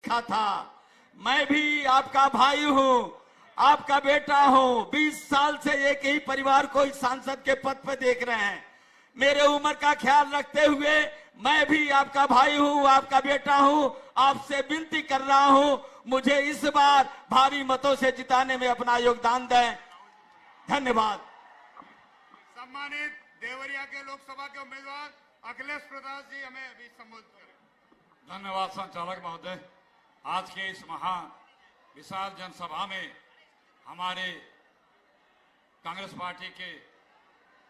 सीखा था। मैं भी आपका भाई हूं, आपका बेटा हूं। 20 साल से एक ही परिवार को इस सांसद के पद पे देख रहे हैं। मेरे उम्र का ख्याल रखते हुए मैं भी आपका भाई हूं, आपका बेटा हूं। आपसे विनती कर रहा हूं, मुझे इस बार भारी मतों से जिताने में अपना योगदान दें। धन्यवाद। सम्मानित देवरिया के लोकसभा के उम्मीदवार अखिलेश प्रसाद जी हमें अभी संबोधित करें। धन्यवाद संचालक महोदय। आज के इस विशाल जनसभा में हमारे कांग्रेस पार्टी के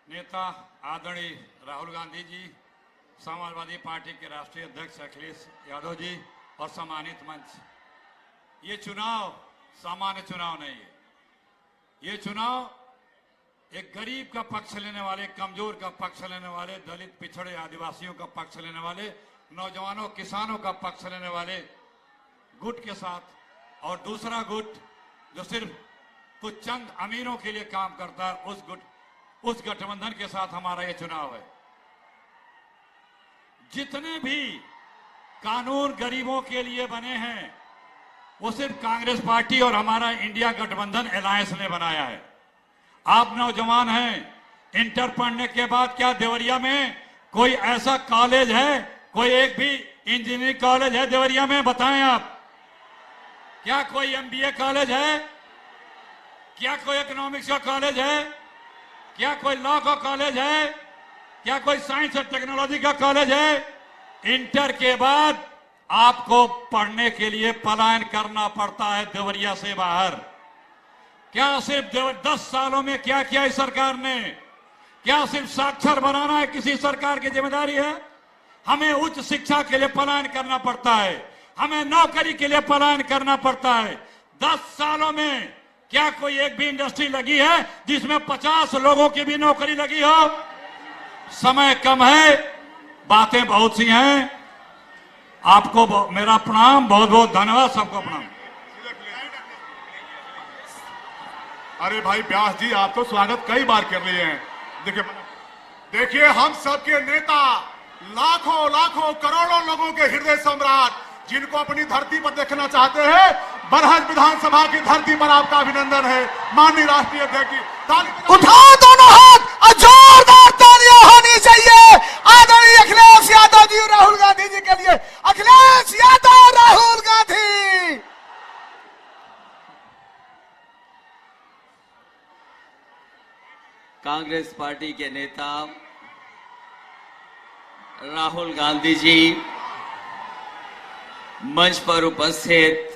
नेता आदरणीय राहुल गांधी जी, समाजवादी पार्टी के राष्ट्रीय अध्यक्ष अखिलेश यादव जी और सम्मानित मंच, ये चुनाव सामान्य चुनाव नहीं है। ये चुनाव एक गरीब का पक्ष लेने वाले, कमजोर का पक्ष लेने वाले, दलित पिछड़े आदिवासियों का पक्ष लेने वाले, नौजवानों किसानों का पक्ष लेने वाले गुट के साथ, और दूसरा गुट जो सिर्फ कुछ चंद अमीरों के लिए काम करता है, उस गठबंधन के साथ हमारा ये चुनाव है। जितने भी कानून गरीबों के लिए बने हैं वो सिर्फ कांग्रेस पार्टी और हमारा इंडिया गठबंधन अलायंस ने बनाया है। आप नौजवान हैं, इंटर पढ़ने के बाद क्या देवरिया में कोई ऐसा कॉलेज है, कोई एक भी इंजीनियरिंग कॉलेज है देवरिया में? बताएं आप। क्या कोई एमबीए कॉलेज है? क्या कोई इकोनॉमिक्स का कॉलेज है? क्या कोई लॉ का कॉलेज है? क्या कोई साइंस और टेक्नोलॉजी का कॉलेज है? इंटर के बाद आपको पढ़ने के लिए पलायन करना पड़ता है देवरिया से बाहर। क्या सिर्फ 10 सालों में क्या किया इस सरकार ने? क्या सिर्फ साक्षर बनाना है किसी सरकार की जिम्मेदारी है? हमें उच्च शिक्षा के लिए पलायन करना पड़ता है, हमें नौकरी के लिए पलायन करना पड़ता है। 10 सालों में क्या कोई एक भी इंडस्ट्री लगी है जिसमें 50 लोगों की भी नौकरी लगी हो? समय कम है, बातें बहुत सी हैं। आपको मेरा प्रणाम, बहुत बहुत धन्यवाद, सबको प्रणाम। अरे भाई व्यास जी, आप तो स्वागत कई बार कर लिए हैं। देखिए हम सबके नेता, लाखों लाखों करोड़ों लोगों के हृदय सम्राट, जिनको अपनी धरती पर देखना चाहते हैं, बरहज विधानसभा की धरती पर आपका अभिनंदन है। माननीय राष्ट्रीय अध्यक्ष जी, उठाओ दोनों हाथ और जोरदार तालियां होनी चाहिए आदरणीय अखिलेश यादव जी, राहुल गांधी जी के लिए। अखिलेश यादव, राहुल गांधी। कांग्रेस पार्टी के नेता राहुल गांधी जी, मंच पर उपस्थित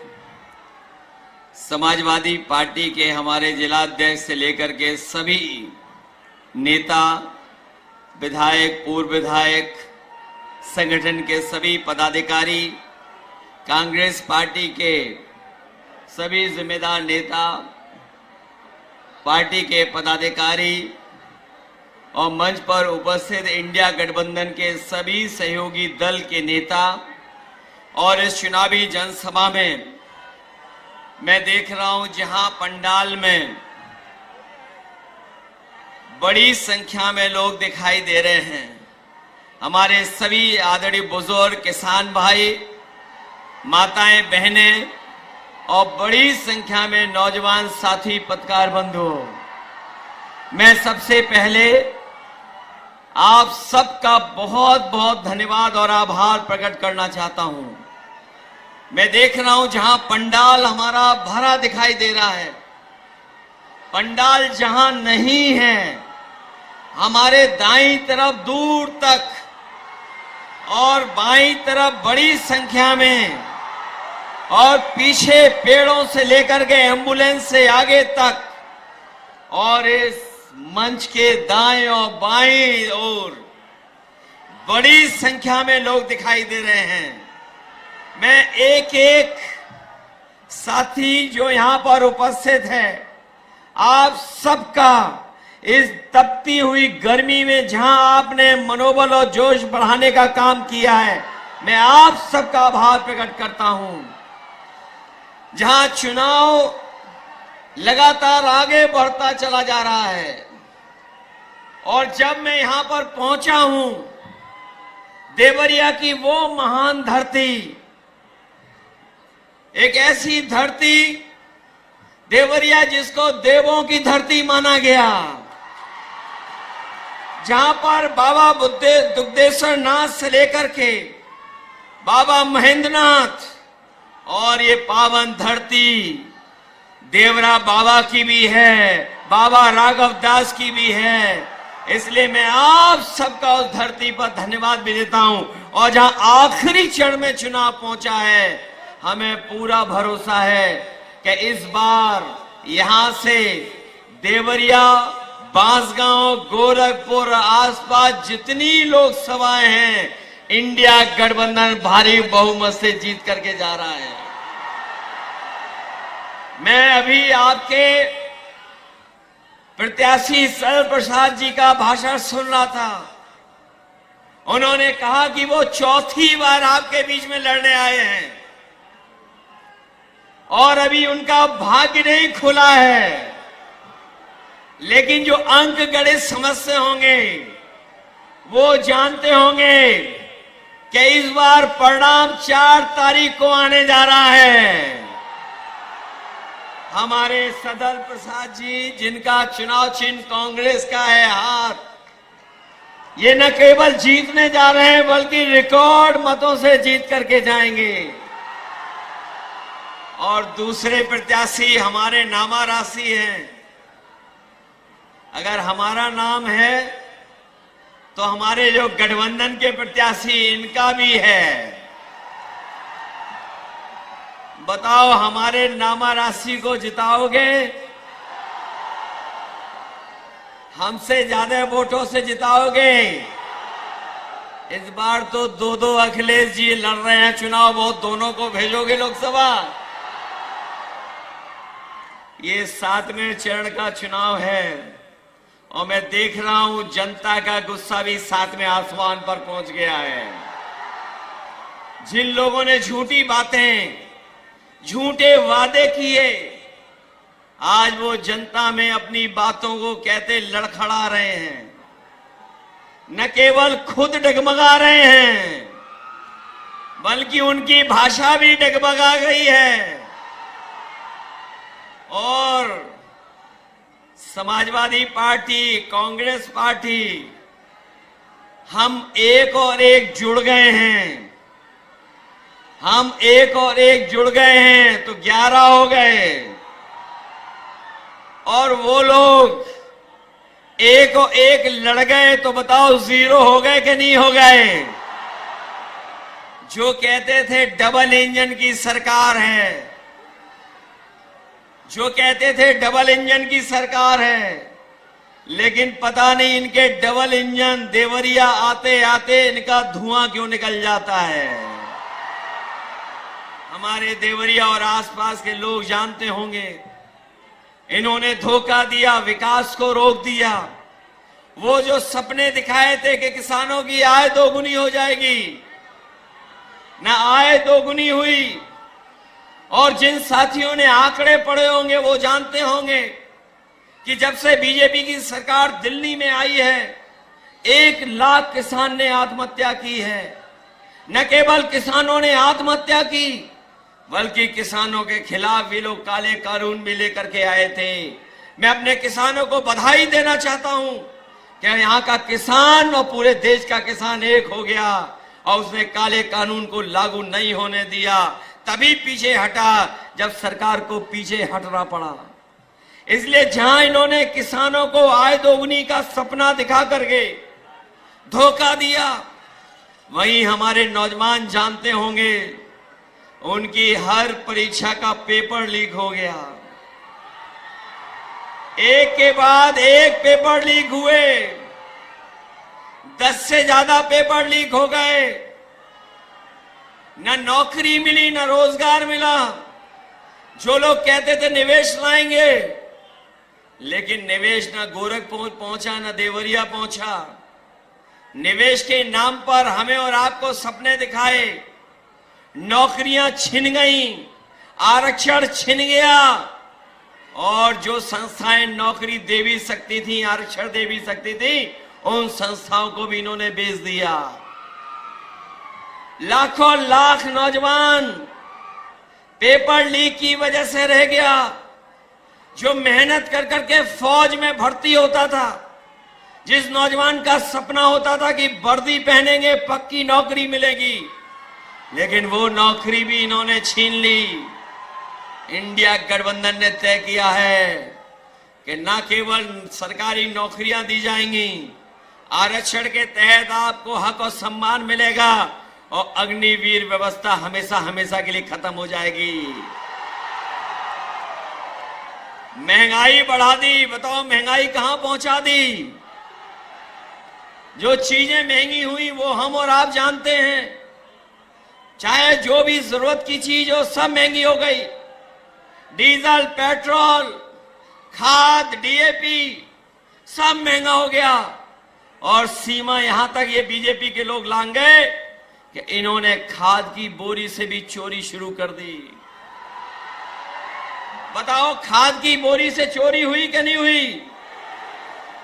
समाजवादी पार्टी के हमारे जिलाध्यक्ष से लेकर के सभी नेता, विधायक, पूर्व विधायक, संगठन के सभी पदाधिकारी, कांग्रेस पार्टी के सभी जिम्मेदार नेता, पार्टी के पदाधिकारी और मंच पर उपस्थित इंडिया गठबंधन के सभी सहयोगी दल के नेता, और इस चुनावी जनसभा में मैं देख रहा हूं जहां पंडाल में बड़ी संख्या में लोग दिखाई दे रहे हैं। हमारे सभी आदरणीय बुजुर्ग, किसान भाई, माताएं, बहनें और बड़ी संख्या में नौजवान साथी, पत्रकार बंधु, मैं सबसे पहले आप सबका बहुत बहुत धन्यवाद और आभार प्रकट करना चाहता हूं। मैं देख रहा हूं जहां पंडाल हमारा भरा दिखाई दे रहा है, पंडाल जहां नहीं है, हमारे दाईं तरफ दूर तक और बाईं तरफ बड़ी संख्या में, और पीछे पेड़ों से लेकर के एम्बुलेंस से आगे तक, और इस मंच के दाएं और बाईं ओर बड़ी संख्या में लोग दिखाई दे रहे हैं। मैं एक एक साथी जो यहां पर उपस्थित है, आप सबका इस तपती हुई गर्मी में जहां आपने मनोबल और जोश बढ़ाने का काम किया है, मैं आप सबका आभार प्रकट करता हूं। जहां चुनाव लगातार आगे बढ़ता चला जा रहा है, और जब मैं यहां पर पहुंचा हूं, देवरिया की वो महान धरती एक ऐसी धरती देवरिया जिसको देवों की धरती माना गया, जहां पर बाबा दुग्धेश्वर नाथ से लेकर के बाबा महेंद्रनाथ और ये पावन धरती देवरा बाबा की भी है, बाबा राघव दास की भी है। इसलिए मैं आप सबका उस धरती पर धन्यवाद भी देता हूं। और जहां आखिरी चरण में चुनाव पहुंचा है, हमें पूरा भरोसा है कि इस बार यहां से देवरिया, बांसगांव, गोरखपुर, आसपास जितनी लोकसभाएं हैं, इंडिया गठबंधन भारी बहुमत से जीत करके जा रहा है। मैं अभी आपके प्रत्याशी सरल प्रसाद जी का भाषण सुन रहा था। उन्होंने कहा कि वो चौथी बार आपके बीच में लड़ने आए हैं और अभी उनका भाग्य नहीं खुला है, लेकिन जो अंक गणित समझते होंगे वो जानते होंगे कि इस बार परिणाम 4 तारीख को आने जा रहा है। हमारे सरल प्रसाद जी, जिनका चुनाव चिन्ह कांग्रेस का है हाथ, ये न केवल जीतने जा रहे हैं बल्कि रिकॉर्ड मतों से जीत करके जाएंगे। और दूसरे प्रत्याशी हमारे नामा राशि हैं। अगर हमारा नाम है तो हमारे जो गठबंधन के प्रत्याशी, इनका भी है। बताओ, हमारे नामा राशि को जिताओगे? हमसे ज्यादा वोटों से जिताओगे? इस बार तो 2-2 अखिलेश जी लड़ रहे हैं चुनाव, वो दोनों को भेजोगे लोकसभा? ये 7वें चरण का चुनाव है और मैं देख रहा हूं जनता का गुस्सा भी 7वें आसमान पर पहुंच गया है। जिन लोगों ने झूठी बातें, झूठे वादे किए, आज वो जनता में अपनी बातों को कहते लड़खड़ा रहे हैं। न केवल खुद डगमगा रहे हैं बल्कि उनकी भाषा भी डगमगा गई है। और समाजवादी पार्टी, कांग्रेस पार्टी, हम एक और एक जुड़ गए हैं। हम एक और एक जुड़ गए हैं तो 11 हो गए। और वो लोग एक और एक लड़ गए तो बताओ 0 हो गए कि नहीं हो गए? जो कहते थे डबल इंजन की सरकार है, जो कहते थे डबल इंजन की सरकार है, लेकिन पता नहीं इनके डबल इंजन देवरिया आते आते इनका धुआं क्यों निकल जाता है। हमारे देवरिया और आसपास के लोग जानते होंगे, इन्होंने धोखा दिया, विकास को रोक दिया। वो जो सपने दिखाए थे कि किसानों की आय दोगुनी हो जाएगी, ना आय दोगुनी हुई। और जिन साथियों ने आंकड़े पढ़े होंगे वो जानते होंगे कि जब से बीजेपी की सरकार दिल्ली में आई है, 1 लाख किसान ने आत्महत्या की है। न केवल किसानों ने आत्महत्या की बल्कि किसानों के खिलाफ भी लोग काले कानून भी लेकर के आए थे। मैं अपने किसानों को बधाई देना चाहता हूं कि यहां का किसान और पूरे देश का किसान एक हो गया और उसने काले कानून को लागू नहीं होने दिया। तभी पीछे हटा जब सरकार को पीछे हटना पड़ा। इसलिए जहां इन्होंने किसानों को आय दोगुनी का सपना दिखा करके धोखा दिया, वहीं हमारे नौजवान जानते होंगे उनकी हर परीक्षा का पेपर लीक हो गया। एक के बाद एक पेपर लीक हुए, 10 से ज्यादा पेपर लीक हो गए। न नौकरी मिली, न रोजगार मिला। जो लोग कहते थे निवेश लाएंगे, लेकिन निवेश न गोरखपुर पहुंचा, न देवरिया पहुंचा। निवेश के नाम पर हमें और आपको सपने दिखाए, नौकरियां छिन गईं, आरक्षण छिन गया। और जो संस्थाएं नौकरी दे भी सकती थी, आरक्षण दे भी सकती थी, उन संस्थाओं को भी इन्होंने बेच दिया। लाखों लाख नौजवान पेपर लीक की वजह से रह गया। जो मेहनत कर करके फौज में भर्ती होता था, जिस नौजवान का सपना होता था कि वर्दी पहनेंगे पक्की नौकरी मिलेगी, लेकिन वो नौकरी भी इन्होंने छीन ली। इंडिया गठबंधन ने तय किया है कि न केवल सरकारी नौकरियां दी जाएंगी, आरक्षण के तहत आपको हक और सम्मान मिलेगा और अग्निवीर व्यवस्था हमेशा हमेशा के लिए खत्म हो जाएगी। महंगाई बढ़ा दी, बताओ महंगाई कहां पहुंचा दी। जो चीजें महंगी हुई वो हम और आप जानते हैं। चाहे जो भी जरूरत की चीज हो सब महंगी हो गई। डीजल, पेट्रोल, खाद, डीएपी सब महंगा हो गया। और सीमा यहां तक ये बीजेपी के लोग लांग गए कि इन्होंने खाद की बोरी से भी चोरी शुरू कर दी। बताओ खाद की बोरी से चोरी हुई कि नहीं हुई?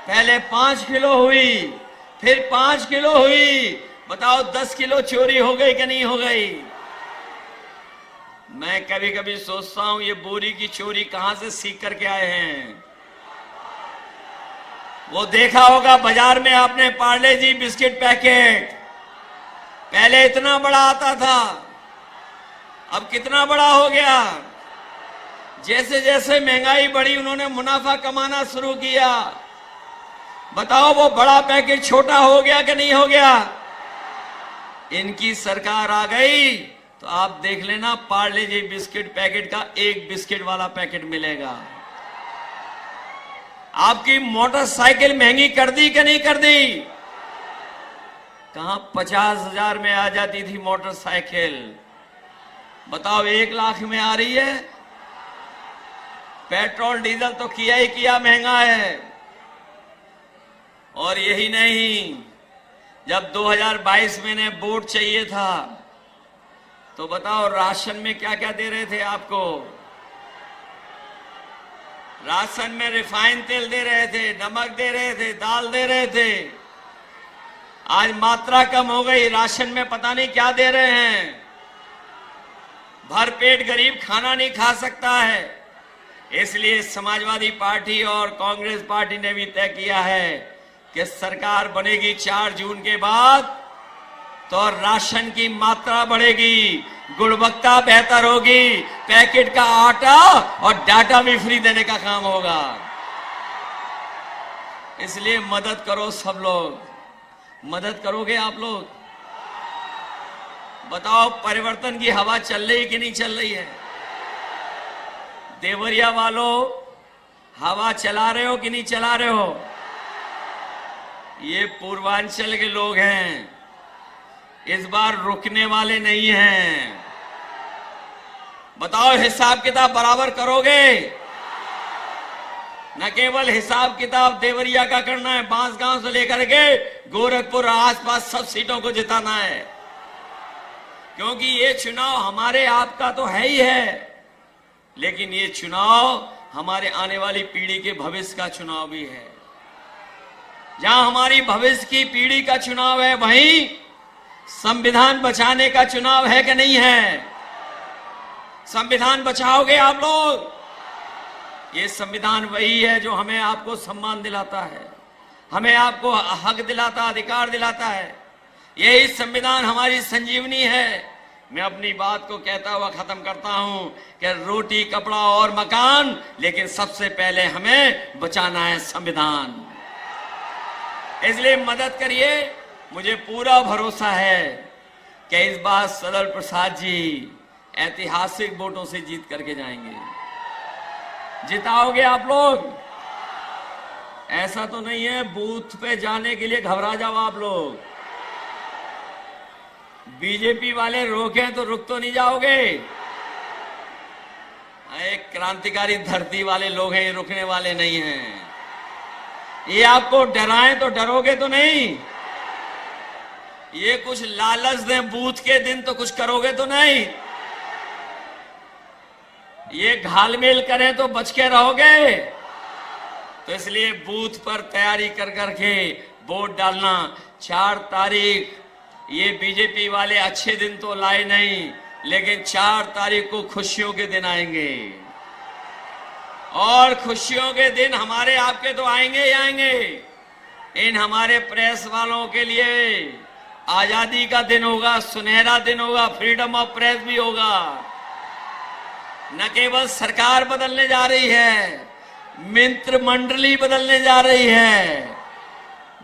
पहले 5 किलो हुई, फिर 5 किलो हुई, बताओ 10 किलो चोरी हो गई कि नहीं हो गई? मैं कभी कभी सोचता हूं ये बोरी की चोरी कहां से सीख करके आए हैं। वो देखा होगा बाजार में आपने पार्ले जी बिस्किट पैकेट, पहले इतना बड़ा आता था, अब कितना बड़ा हो गया। जैसे जैसे महंगाई बढ़ी उन्होंने मुनाफा कमाना शुरू किया। बताओ वो बड़ा पैकेट छोटा हो गया कि नहीं हो गया? इनकी सरकार आ गई तो आप देख लेना पार्ले जी बिस्किट पैकेट का एक बिस्किट वाला पैकेट मिलेगा। आपकी मोटरसाइकिल महंगी कर दी कि नहीं कर दी? कहां 50,000 में आ जाती थी मोटरसाइकिल, बताओ 1 लाख में आ रही है। पेट्रोल डीजल तो किया ही किया महंगा है। और यही नहीं, जब 2022 में ने वोट चाहिए था तो बताओ राशन में क्या क्या दे रहे थे आपको? राशन में रिफाइंड तेल दे रहे थे, नमक दे रहे थे, दाल दे रहे थे। आज मात्रा कम हो गई, राशन में पता नहीं क्या दे रहे हैं। भरपेट गरीब खाना नहीं खा सकता है। इसलिए समाजवादी पार्टी और कांग्रेस पार्टी ने भी तय किया है कि सरकार बनेगी 4 जून के बाद तो राशन की मात्रा बढ़ेगी, गुणवत्ता बेहतर होगी, पैकेट का आटा और डाटा भी फ्री देने का काम होगा। इसलिए मदद करो सब लोग, मदद करोगे आप लोग? बताओ परिवर्तन की हवा चल रही कि नहीं चल रही है? देवरिया वालों हवा चला रहे हो कि नहीं चला रहे हो? ये पूर्वांचल के लोग हैं, इस बार रुकने वाले नहीं हैं। बताओ हिसाब किताब बराबर करोगे? न केवल हिसाब किताब देवरिया का करना है, बांसगांव से लेकर के गोरखपुर आसपास सब सीटों को जिताना है। क्योंकि ये चुनाव हमारे आपका तो है ही है, लेकिन ये चुनाव हमारे आने वाली पीढ़ी के भविष्य का चुनाव भी है। जहां हमारी भविष्य की पीढ़ी का चुनाव है, वहीं संविधान बचाने का चुनाव है कि नहीं है? संविधान बचाओगे आप लोग? ये संविधान वही है जो हमें आपको सम्मान दिलाता है, हमें आपको हक दिलाता, अधिकार दिलाता है। यही संविधान हमारी संजीवनी है। मैं अपनी बात को कहता हुआ खत्म करता हूं कि रोटी, कपड़ा और मकान, लेकिन सबसे पहले हमें बचाना है संविधान। इसलिए मदद करिए। मुझे पूरा भरोसा है कि इस बार सदर प्रसाद जी ऐतिहासिक वोटों से जीत करके जाएंगे। जिताओगे आप लोग? ऐसा तो नहीं है बूथ पे जाने के लिए घबरा जाओ आप लोग। बीजेपी वाले रोके तो रुक तो नहीं जाओगे? एक क्रांतिकारी धरती वाले लोग हैं, ये रुकने वाले नहीं हैं। ये आपको डराएं तो डरोगे तो नहीं? ये कुछ लालच दें बूथ के दिन तो कुछ करोगे तो नहीं? ये घालमेल करें तो बच के रहोगे? तो इसलिए बूथ पर तैयारी कर करके वोट डालना। 4 तारीख ये बीजेपी वाले अच्छे दिन तो लाए नहीं, लेकिन 4 तारीख को खुशियों के दिन आएंगे और खुशियों के दिन हमारे आपके तो आएंगे ही आएंगे। इन हमारे प्रेस वालों के लिए आजादी का दिन होगा, सुनहरा दिन होगा, फ्रीडम ऑफ प्रेस भी होगा। न केवल सरकार बदलने जा रही है, मित्र मंडली बदलने जा रही है।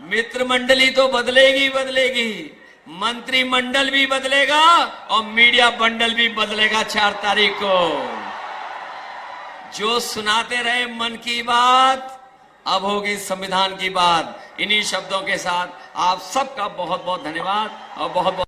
मित्र मंडली तो बदलेगी बदलेगी, मंत्रिमंडल भी बदलेगा और मीडिया बंडल भी बदलेगा 4 तारीख को। जो सुनाते रहे मन की बात, अब होगी संविधान की बात। इन्हीं शब्दों के साथ आप सबका बहुत बहुत धन्यवाद और बहुत बहुत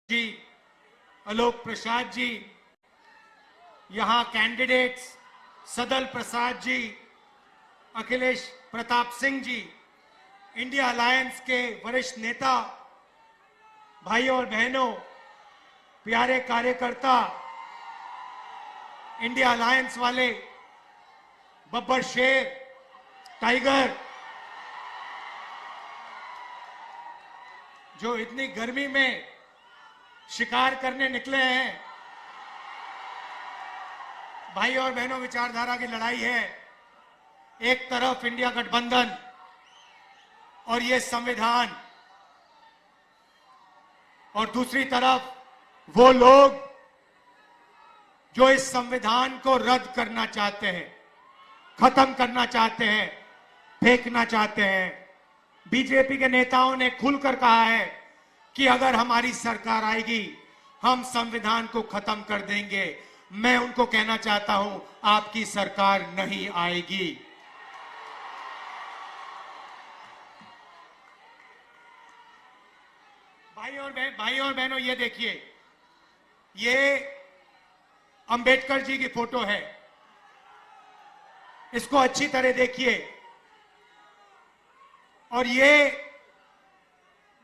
जी, आलोक प्रसाद जी, यहां कैंडिडेट्स सदल प्रसाद जी, अखिलेश प्रताप सिंह जी, इंडिया अलायंस के वरिष्ठ नेता, भाइयों और बहनों, प्यारे कार्यकर्ता, इंडिया अलायंस वाले, बब्बर शेर, टाइगर, जो इतनी गर्मी में शिकार करने निकले हैं। भाई और बहनों, विचारधारा की लड़ाई है। एक तरफ इंडिया गठबंधन और ये संविधान, और दूसरी तरफ वो लोग जो इस संविधान को रद्द करना चाहते हैं, खत्म करना चाहते हैं, फेंकना चाहते हैं। बीजेपी के नेताओं ने खुलकर कहा है कि अगर हमारी सरकार आएगी हम संविधान को खत्म कर देंगे। मैं उनको कहना चाहता हूं, आपकी सरकार नहीं आएगी। भाइयों और बहनों, ये देखिए, ये अंबेडकर जी की फोटो है। इसको अच्छी तरह देखिए। और ये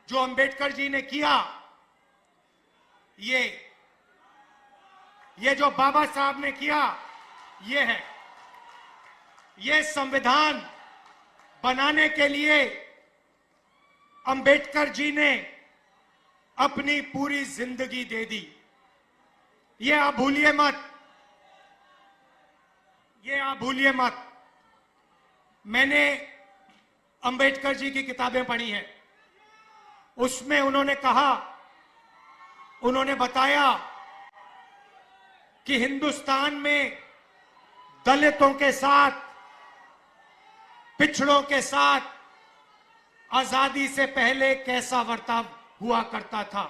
जो अंबेडकर जी ने किया, ये जो बाबा साहब ने किया, ये है। ये संविधान बनाने के लिए अंबेडकर जी ने अपनी पूरी जिंदगी दे दी। ये आप भूलिए मत, ये आप भूलिए मत। मैंने अंबेडकर जी की किताबें पढ़ी हैं। उसमें उन्होंने कहा, उन्होंने बताया कि हिंदुस्तान में दलितों के साथ, पिछड़ों के साथ आजादी से पहले कैसा बर्ताव हुआ करता था।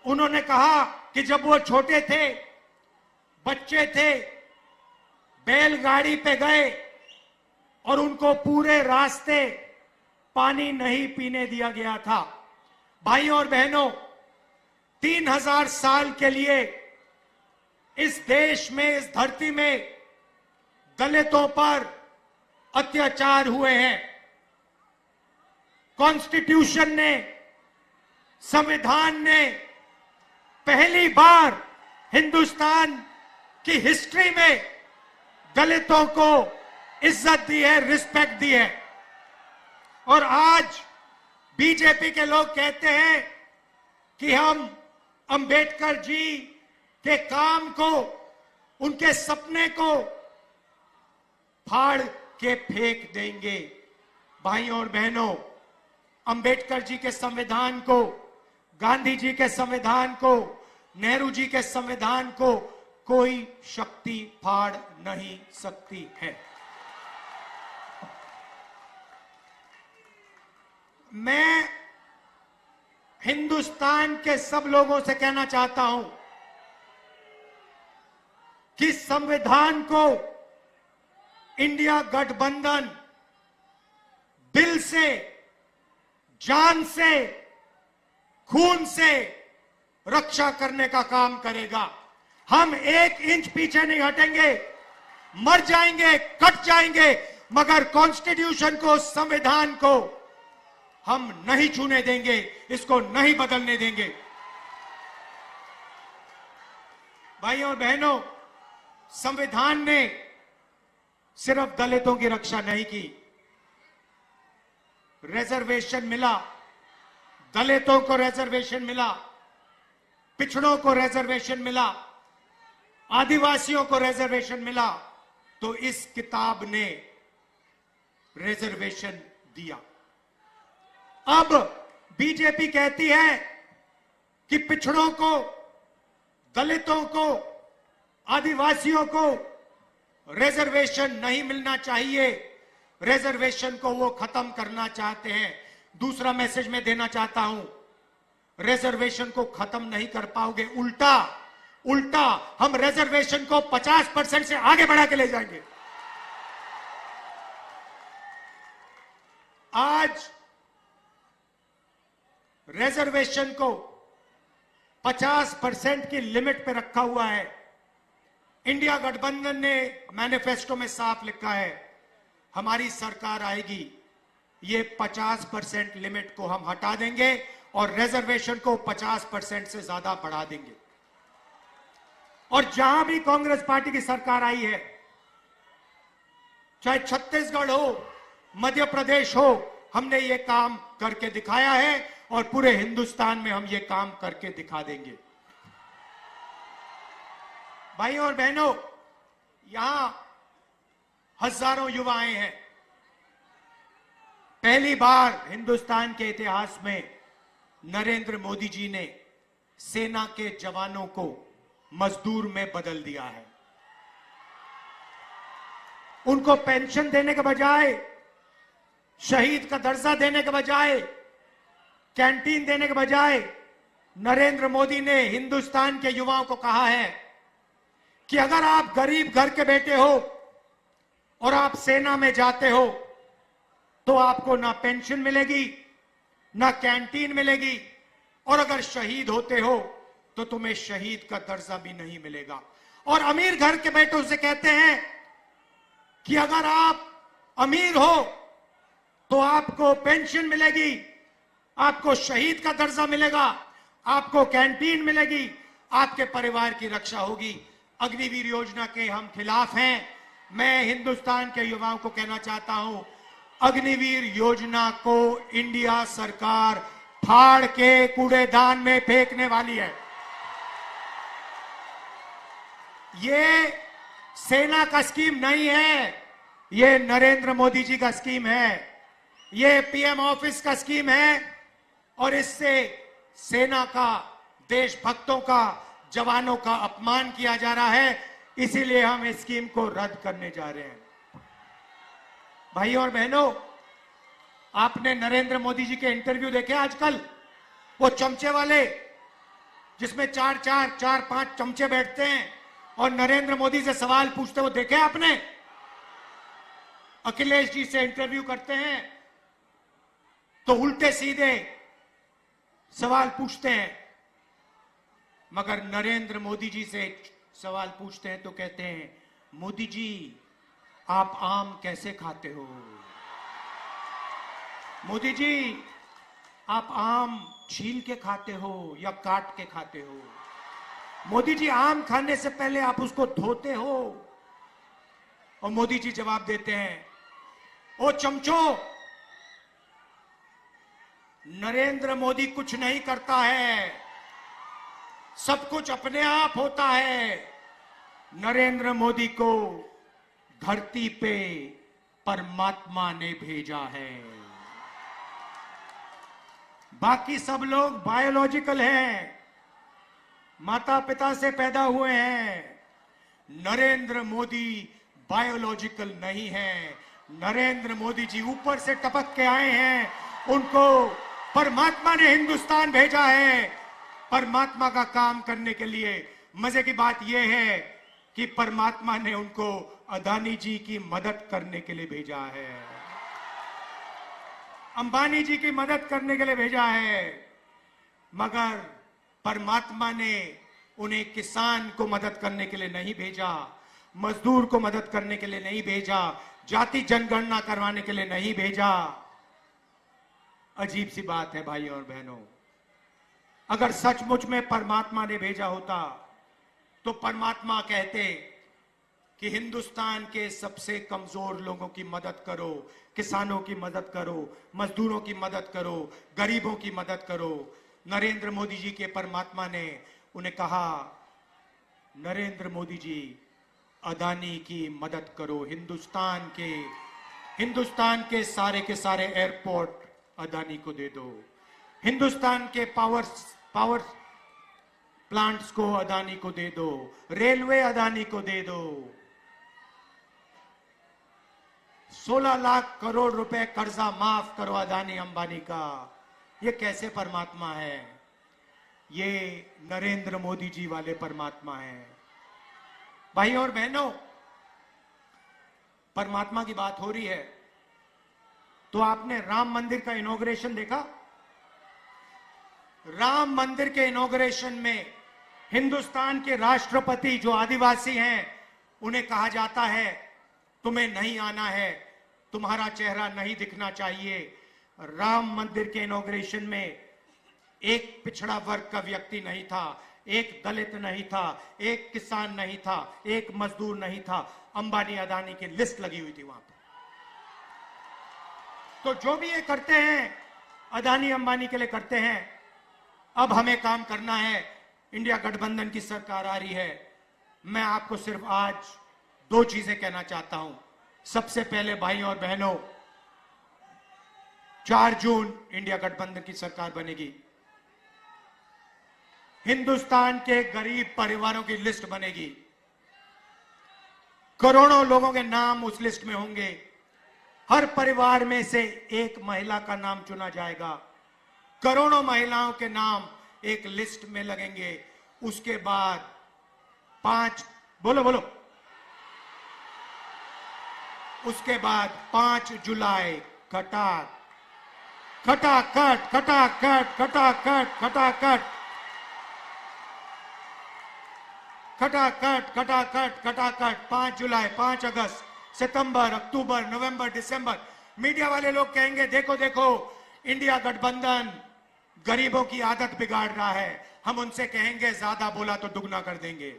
उन्होंने कहा कि जब वो छोटे थे, बच्चे थे, बैलगाड़ी पे गए और उनको पूरे रास्ते पानी नहीं पीने दिया गया था। भाइयों और बहनों, 3000 साल के लिए इस देश में, इस धरती में दलितों पर अत्याचार हुए हैं। कॉन्स्टिट्यूशन ने, संविधान ने पहली बार हिंदुस्तान की हिस्ट्री में दलितों को इज्जत दी है, रिस्पेक्ट दी है। और आज बीजेपी के लोग कहते हैं कि हम अंबेडकर जी के काम को, उनके सपने को फाड़ के फेंक देंगे। भाइयों और बहनों, अंबेडकर जी के संविधान को, गांधी जी के संविधान को, नेहरू जी के संविधान को कोई शक्ति फाड़ नहीं सकती है। मैं हिंदुस्तान के सब लोगों से कहना चाहता हूं कि संविधान को इंडिया गठबंधन दिल से, जान से, खून से रक्षा करने का काम करेगा। हम 1 इंच पीछे नहीं हटेंगे, मर जाएंगे, कट जाएंगे, मगर कॉन्स्टिट्यूशन को, संविधान को हम नहीं छूने देंगे, इसको नहीं बदलने देंगे। भाइयों और बहनों, संविधान ने सिर्फ दलितों की रक्षा नहीं की। रिजर्वेशन मिला, दलितों को रिजर्वेशन मिला, पिछड़ों को रिजर्वेशन मिला, आदिवासियों को रिजर्वेशन मिला, तो इस किताब ने रिजर्वेशन दिया। अब बीजेपी कहती है कि पिछड़ों को, दलितों को, आदिवासियों को रिजर्वेशन नहीं मिलना चाहिए, रिजर्वेशन को वो खत्म करना चाहते हैं। दूसरा मैसेज मैं देना चाहता हूं, रिजर्वेशन को खत्म नहीं कर पाओगे, उल्टा हम रिजर्वेशन को 50% से आगे बढ़ा के ले जाएंगे। आज रिजर्वेशन को 50% की लिमिट पे रखा हुआ है। इंडिया गठबंधन ने मैनिफेस्टो में साफ लिखा है, हमारी सरकार आएगी, ये 50% लिमिट को हम हटा देंगे और रिजर्वेशन को 50% से ज्यादा बढ़ा देंगे। और जहां भी कांग्रेस पार्टी की सरकार आई है, चाहे छत्तीसगढ़ हो, मध्य प्रदेश हो, हमने ये काम करके दिखाया है और पूरे हिंदुस्तान में हम ये काम करके दिखा देंगे। भाइयों और बहनों, यहां हजारों युवाएं हैं। पहली बार हिंदुस्तान के इतिहास में नरेंद्र मोदी जी ने सेना के जवानों को मजदूर में बदल दिया है। उनको पेंशन देने के बजाय, शहीद का दर्जा देने के बजाय, कैंटीन देने के बजाय नरेंद्र मोदी ने हिंदुस्तान के युवाओं को कहा है कि अगर आप गरीब घर के बेटे हो और आप सेना में जाते हो तो आपको ना पेंशन मिलेगी, ना कैंटीन मिलेगी, और अगर शहीद होते हो तो तुम्हें शहीद का दर्जा भी नहीं मिलेगा। और अमीर घर के बेटों से कहते हैं कि अगर आप अमीर हो तो आपको पेंशन मिलेगी, आपको शहीद का दर्जा मिलेगा, आपको कैंटीन मिलेगी, आपके परिवार की रक्षा होगी। अग्निवीर योजना के हम खिलाफ हैं। मैं हिंदुस्तान के युवाओं को कहना चाहता हूं, अग्निवीर योजना को इंडिया सरकार फाड़ के कूड़ेदान में फेंकने वाली है। ये सेना का स्कीम नहीं है, ये नरेंद्र मोदी जी का स्कीम है, ये पीएम ऑफिस का स्कीम है, और इससे सेना का, देशभक्तों का, जवानों का अपमान किया जा रहा है। इसीलिए हम इस स्कीम को रद्द करने जा रहे हैं। भाइयों और बहनों, आपने नरेंद्र मोदी जी के इंटरव्यू देखे आजकल, वो चमचे वाले जिसमें 4-5 चमचे बैठते हैं और नरेंद्र मोदी से सवाल पूछते, वो देखे आपने? अखिलेश जी से इंटरव्यू करते हैं तो उल्टे सीधे सवाल पूछते हैं, मगर नरेंद्र मोदी जी से सवाल पूछते हैं तो कहते हैं, मोदी जी आप आम कैसे खाते हो? मोदी जी आप आम छील के खाते हो या काट के खाते हो? मोदी जी आम खाने से पहले आप उसको धोते हो? और मोदी जी जवाब देते हैं, ओ चमचो, नरेंद्र मोदी कुछ नहीं करता है, सब कुछ अपने आप होता है। नरेंद्र मोदी को धरती पे परमात्मा ने भेजा है, बाकी सब लोग बायोलॉजिकल हैं, माता पिता से पैदा हुए हैं। नरेंद्र मोदी बायोलॉजिकल नहीं है, नरेंद्र मोदी जी ऊपर से टपक के आए हैं उनको परमात्मा ने हिंदुस्तान भेजा है परमात्मा का काम करने के लिए। मजे की बात यह है कि परमात्मा ने उनको अदानी जी की मदद करने के लिए भेजा है, अंबानी जी की मदद करने के लिए भेजा है। मगर परमात्मा ने उन्हें किसान को मदद करने के लिए नहीं भेजा, मजदूर को मदद करने के लिए नहीं भेजा, जाति जनगणना करवाने के लिए नहीं भेजा। अजीब सी बात है भाइयों और बहनों, अगर सचमुच में परमात्मा ने भेजा होता तो परमात्मा कहते कि हिंदुस्तान के सबसे कमजोर लोगों की मदद करो, किसानों की मदद करो, मजदूरों की मदद करो, गरीबों की मदद करो। नरेंद्र मोदी जी के परमात्मा ने उन्हें कहा, नरेंद्र मोदी जी अदानी की मदद करो, हिंदुस्तान के सारे एयरपोर्ट अदानी को दे दो, हिंदुस्तान के पावर प्लांट्स को अदानी को दे दो, रेलवे अदानी को दे दो। 16 लाख करोड़ रुपए कर्जा माफ करो अदानी अंबानी का। ये कैसे परमात्मा है? ये नरेंद्र मोदी जी वाले परमात्मा है। भाइयों और बहनों, परमात्मा की बात हो रही है तो आपने राम मंदिर का इनॉग्रेशन देखा? राम मंदिर के इनॉग्रेशन में हिंदुस्तान के राष्ट्रपति जो आदिवासी हैं उन्हें कहा जाता है तुम्हें नहीं आना है, तुम्हारा चेहरा नहीं दिखना चाहिए। राम मंदिर के इनॉग्रेशन में एक पिछड़ा वर्ग का व्यक्ति नहीं था, एक दलित नहीं था, एक किसान नहीं था, एक मजदूर नहीं था। अंबानी अदानी की लिस्ट लगी हुई थी वहां पर। तो जो भी ये करते हैं अदानी अंबानी के लिए करते हैं। अब हमें काम करना है, इंडिया गठबंधन की सरकार आ रही है। मैं आपको सिर्फ आज 2 चीजें कहना चाहता हूं। सबसे पहले भाइयों और बहनों, 4 जून इंडिया गठबंधन की सरकार बनेगी। हिंदुस्तान के गरीब परिवारों की लिस्ट बनेगी, करोड़ों लोगों के नाम उस लिस्ट में होंगे। हर परिवार में से एक महिला का नाम चुना जाएगा, करोड़ों महिलाओं के नाम एक लिस्ट में लगेंगे। उसके बाद 5 उसके बाद 5 जुलाई खटाखट खटाखट खटाखट खटाखट खटाखट खटाखट खटाखट खटाखट 5 जुलाई, 5 अगस्त, सितंबर, अक्टूबर, नवंबर, दिसंबर। मीडिया वाले लोग कहेंगे देखो देखो इंडिया गठबंधन गरीबों की आदत बिगाड़ रहा है। हम उनसे कहेंगे ज्यादा बोला तो दुगना कर देंगे।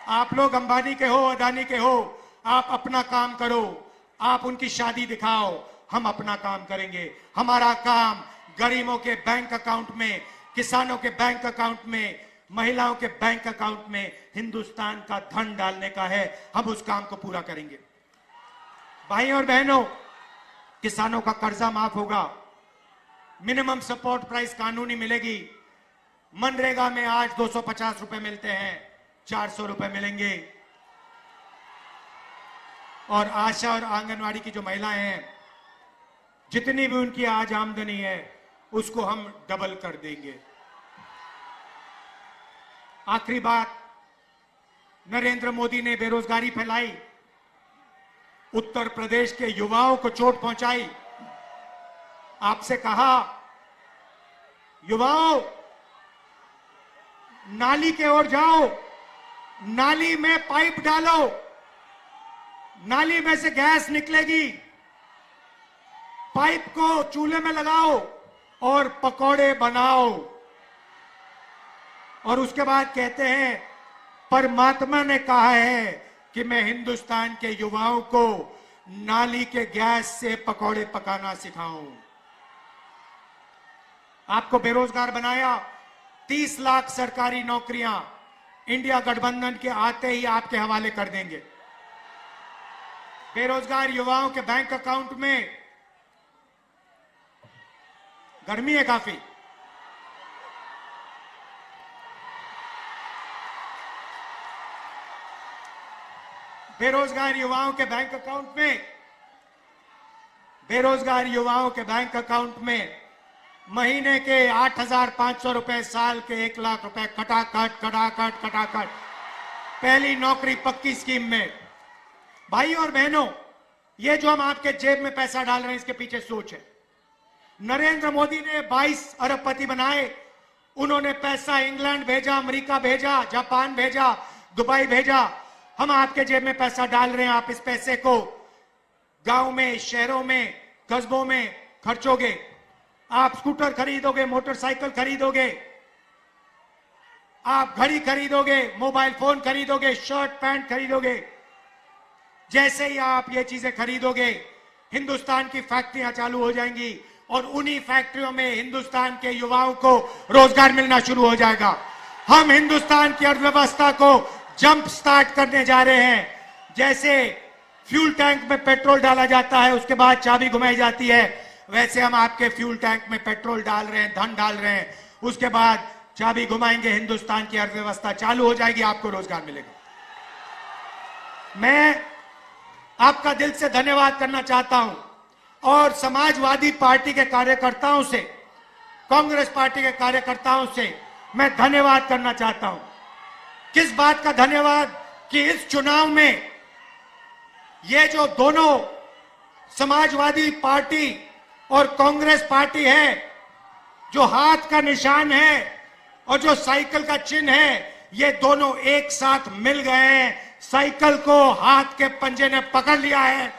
आप लोग अंबानी के हो, अदानी के हो, आप अपना काम करो, आप उनकी शादी दिखाओ, हम अपना काम करेंगे। हमारा काम गरीबों के बैंक अकाउंट में, किसानों के बैंक अकाउंट में, महिलाओं के बैंक अकाउंट में हिंदुस्तान का धन डालने का है। हम उस काम को पूरा करेंगे। भाइयों और बहनों, किसानों का कर्जा माफ होगा, मिनिमम सपोर्ट प्राइस कानूनी मिलेगी। मनरेगा में आज 250 रुपए मिलते हैं, 400 रुपए मिलेंगे। और आशा और आंगनवाड़ी की जो महिलाएं हैं, जितनी भी उनकी आज आमदनी है उसको हम डबल कर देंगे। आखिरी बात, नरेंद्र मोदी ने बेरोजगारी फैलाई, उत्तर प्रदेश के युवाओं को चोट पहुंचाई। आपसे कहा, युवाओं नाली के ओर जाओ, नाली में पाइप डालो, नाली में से गैस निकलेगी, पाइप को चूल्हे में लगाओ और पकौड़े बनाओ। और उसके बाद कहते हैं परमात्मा ने कहा है कि मैं हिंदुस्तान के युवाओं को नाली के गैस से पकौड़े पकाना सिखाऊं। आपको बेरोजगार बनाया, 30 लाख सरकारी नौकरियां इंडिया गठबंधन के आते ही आपके हवाले कर देंगे। बेरोजगार युवाओं के बैंक अकाउंट में, गर्मी है काफी, बेरोजगार युवाओं के बैंक अकाउंट में बेरोजगार युवाओं के बैंक अकाउंट में महीने के 8,500 रुपए, साल के 1 लाख रुपए खटाखट पहली नौकरी पक्की स्कीम में। भाई और बहनों, ये जो हम आपके जेब में पैसा डाल रहे हैं, इसके पीछे सोच है। नरेंद्र मोदी ने 22 अरबपति बनाए, उन्होंने पैसा इंग्लैंड भेजा, अमेरिका भेजा, जापान भेजा, दुबई भेजा। हम आपके जेब में पैसा डाल रहे हैं, आप इस पैसे को गांव में, शहरों में, कस्बों में खर्चोगे। आप स्कूटर खरीदोगे, मोटरसाइकिल खरीदोगे, आप घड़ी खरीदोगे, मोबाइल फोन खरीदोगे, शर्ट पैंट खरीदोगे। जैसे ही आप ये चीजें खरीदोगे, हिंदुस्तान की फैक्ट्रियां चालू हो जाएंगी और उन्हीं फैक्ट्रियों में हिंदुस्तान के युवाओं को रोजगार मिलना शुरू हो जाएगा। हम हिंदुस्तान की अर्थव्यवस्था को जंप स्टार्ट करने जा रहे हैं। जैसे फ्यूल टैंक में पेट्रोल डाला जाता है, उसके बाद चाबी घुमाई जाती है, वैसे हम आपके फ्यूल टैंक में पेट्रोल डाल रहे हैं, धन डाल रहे हैं। उसके बाद चाबी घुमाएंगे, हिंदुस्तान की अर्थव्यवस्था चालू हो जाएगी, आपको रोजगार मिलेगा। मैं आपका दिल से धन्यवाद करना चाहता हूं और समाजवादी पार्टी के कार्यकर्ताओं से, कांग्रेस पार्टी के कार्यकर्ताओं से मैं धन्यवाद करना चाहता हूं। किस बात का धन्यवाद कि इस चुनाव में ये जो दोनों समाजवादी पार्टी और कांग्रेस पार्टी है, जो हाथ का निशान है और जो साइकिल का चिन्ह है, ये दोनों एक साथ मिल गए हैं। साइकिल को हाथ के पंजे ने पकड़ लिया है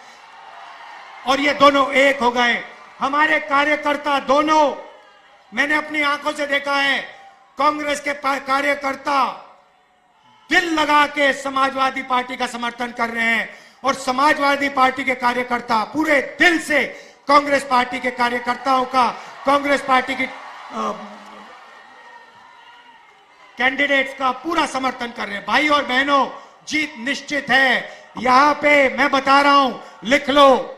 और ये दोनों एक हो गए। हमारे कार्यकर्ता दोनों, मैंने अपनी आंखों से देखा है, कांग्रेस के कार्यकर्ता दिल लगा के समाजवादी पार्टी का समर्थन कर रहे हैं और समाजवादी पार्टी के कार्यकर्ता पूरे दिल से कांग्रेस पार्टी के कार्यकर्ताओं का, कांग्रेस पार्टी की कैंडिडेट्स का पूरा समर्थन कर रहे हैं। भाई और बहनों, जीत निश्चित है। यहां पे मैं बता रहा हूं, लिख लो,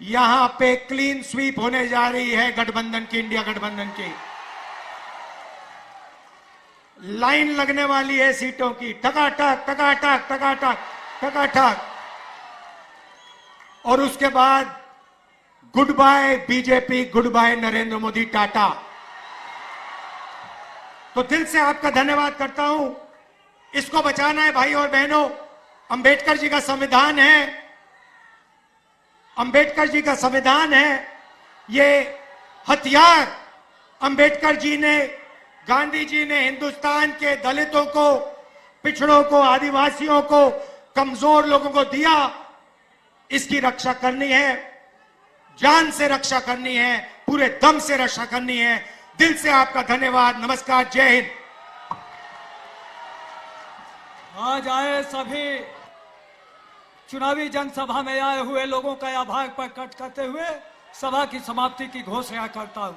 यहां पे क्लीन स्वीप होने जा रही है गठबंधन की, इंडिया गठबंधन की। लाइन लगने वाली है सीटों की, टकाटक टकाटक टकाटक टकाटक। और उसके बाद good bye BJP, good bye Narendra Modi, tata. तो दिल से आपका धन्यवाद करता हूं। इसको बचाना है भाई और बहनों। अंबेडकर जी का संविधान है, अंबेडकर जी का संविधान है। ये हथियार अंबेडकर जी ने, गांधी जी ने हिंदुस्तान के दलितों को, पिछड़ों को, आदिवासियों को, कमजोर लोगों को दिया। इसकी रक्षा करनी है, जान से रक्षा करनी है, पूरे दम से रक्षा करनी है। दिल से आपका धन्यवाद। नमस्कार, जय हिंद। आज आए सभी चुनावी जनसभा में आए हुए लोगों का आभार प्रकट करते हुए सभा की समाप्ति की घोषणा करता हूं।